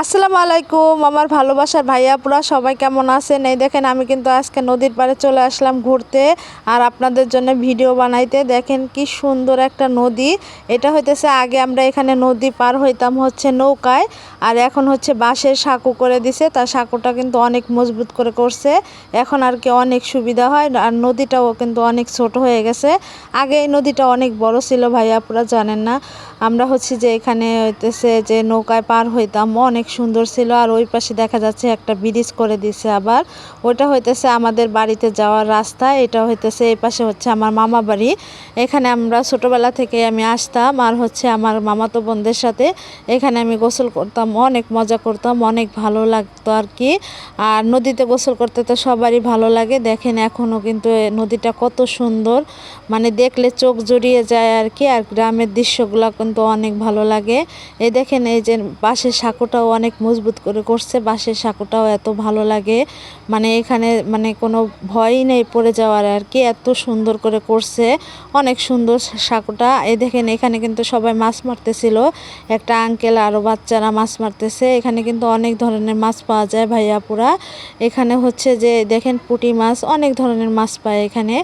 আসসালামু আলাইকুম আমার ভালোবাসার ভাইয়াপুরা সবাই কেমন আছেন? এই দেখেন আমি কিন্তু আজকে নদীর পাড়ে চলে আসলাম ঘুরতে আর আপনাদের জন্য ভিডিও বানাইতে। দেখেন কি সুন্দর একটা নদী। এটা হইতেছে আগে আমরা এখানে নদী পার হইতাম হচ্ছে নৌকায়, আর এখন হচ্ছে বাঁশের সাঁকো করে দিছে। তার সাঁকোটা কিন্তু অনেক মজবুত করে করছে, এখন আর কি অনেক সুবিধা হয়। আর নদীটাও কিন্তু অনেক ছোট হয়ে গেছে। আগে এই নদীটা অনেক বড় ছিল, ভাইয়াপুরা জানেন না। আমরা হচ্ছে যে এখানে হইতেছে যে নৌকায় পার হইতাম, অনেক সুন্দর ছিল। আর ওই পাশে দেখা যাচ্ছে একটা ব্রিজ করে দিছে, আবার ওইটা হইতেছে আমাদের বাড়িতে যাওয়ার রাস্তা। এটা হইতেছে এই পাশে হচ্ছে আমার মামা বাড়ি। এখানে আমরা ছোটবেলা থেকে আমি আসতাম, আর হচ্ছে আমার মামাতো বোনদের সাথে এখানে আমি গোসল করতাম, অনেক মজা করতাম, অনেক ভালো লাগতো আর কি। আর নদীতে গোসল করতে তো সবারই ভালো লাগে। দেখেন এখনও কিন্তু নদীটা কত সুন্দর, মানে দেখলে চোখ জুড়িয়ে যায় আর কি। আর গ্রামের দৃশ্যগুলো কিন্তু অনেক ভালো লাগে। এই দেখেন এই যে বাঁশের সাঁকোটাও অনেক মজবুত করে করছে, বাঁশের সাঁকোটাও এত ভালো লাগে, মানে এখানে মানে কোনো ভয়ই নেই পড়ে যাওয়ার আর কি, এত সুন্দর করে করছে, অনেক সুন্দর সাঁকোটা। এই দেখেন এখানে কিন্তু সবাই মাছ মারতেছিল, একটা আঙ্কেল আরও বাচ্চারা মাছ মারতেছে। এখানে কিন্তু অনেক ধরনের মাছ পাওয়া যায় ভাইয়াপুরা। এখানে হচ্ছে যে দেখেন পুঁটি মাছ, অনেক ধরনের মাছ পায় এখানে।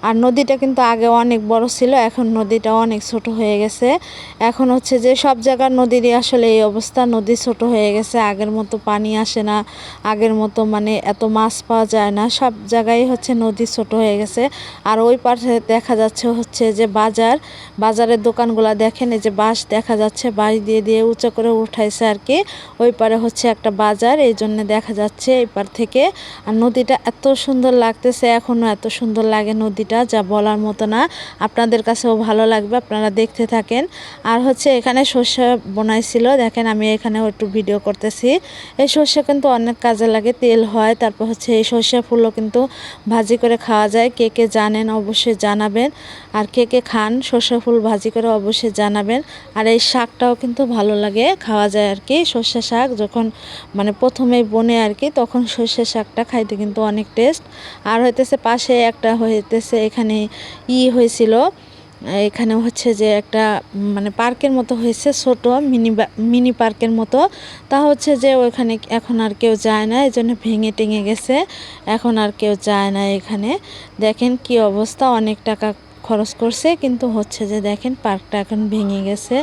আর নদীটা কিন্তু আগে অনেক বড় ছিল, এখন নদীটা অনেক ছোট হয়ে গেছে। এখন হচ্ছে যে সব জায়গার নদীরই আসলে এই অবস্থা, নদী ছোট হয়ে গেছে, আগের মতো পানি আসে না, আগের মতো মানে এত মাছ পাওয়া যায় না, সব জায়গায় হচ্ছে নদী ছোট হয়ে গেছে। আর ওই পাশে দেখা যাচ্ছে হচ্ছে যে বাজারের দোকানগুলো দেখেন, এই যে বাঁশ দেখা যাচ্ছে, বাঁশ দিয়ে দিয়ে উঁচু করে উঠাইছে আর কি। ওই পারে হচ্ছে একটা বাজার, এই জন্য দেখা যাচ্ছে এই পার থেকে। আর নদীটা এত সুন্দর লাগতেছে, এখনও এত সুন্দর লাগে নদীটা, যা বলার মতো না। আপনাদের কাছেও ভালো লাগবে, আপনারা দেখতে থাকেন। আর হচ্ছে এখানে সর্ষে বোনাইছিল, দেখেন আমি এখানেও একটু ভিডিও করতেছি। এই সর্ষে কিন্তু অনেক কাজে লাগে, তেল হয়। তারপর হচ্ছে এই সর্ষে ফুলও কিন্তু ভাজি করে খাওয়া যায়। কে কে জানেন অবশ্যই জানাবেন, আর কে কে খান সর্ষে ফুল ভাজি করে অবশ্যই জানাবেন। আর এই শাকটাও কিন্তু ভালো লাগে, খাওয়া যায় আর কি। সর্ষে শাক যখন মানে প্রথমেই বনে আর কি, তখন সর্ষে শাকটা খাইতে কিন্তু অনেক টেস্ট। আর হইতেছে পাশে একটা হইতেছে এখানে হয়েছিল, এখানে হচ্ছে যে একটা মানে পার্কের মতো হয়েছে, ছোট মিনি পার্কের মতো। তা হচ্ছে যে ওইখানে এখন আর কেউ যায় না, এই জন্য ভেঙে টেঙে গেছে, এখন আর কেউ যায় না এখানে। দেখেন কি অবস্থা, অনেক টাকা খরচ করছে, কিন্তু হচ্ছে যে দেখেন পার্কটা এখন ভেঙে গেছে,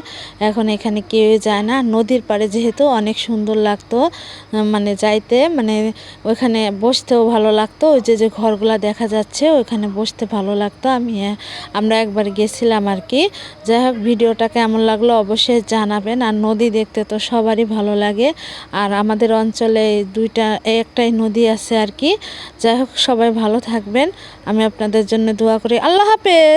এখন এখানে কেউই যায় না। নদীর পাড়ে যেহেতু অনেক সুন্দর লাগতো, মানে যাইতে, মানে ওইখানে বসতেও ভালো লাগতো। ওই যে যে ঘরগুলা দেখা যাচ্ছে ওইখানে বসতে ভালো লাগতো। আমরা একবার গেছিলাম আর কি। যাই হোক, ভিডিওটা কেমন লাগলো অবশ্যই জানাবেন। আর নদী দেখতে তো সবারই ভালো লাগে, আর আমাদের অঞ্চলে একটাই নদী আছে আর কি। যাই হোক, সবাই ভালো থাকবেন, আমি আপনাদের জন্য দোয়া করি। আল্লাহ হাফেজ।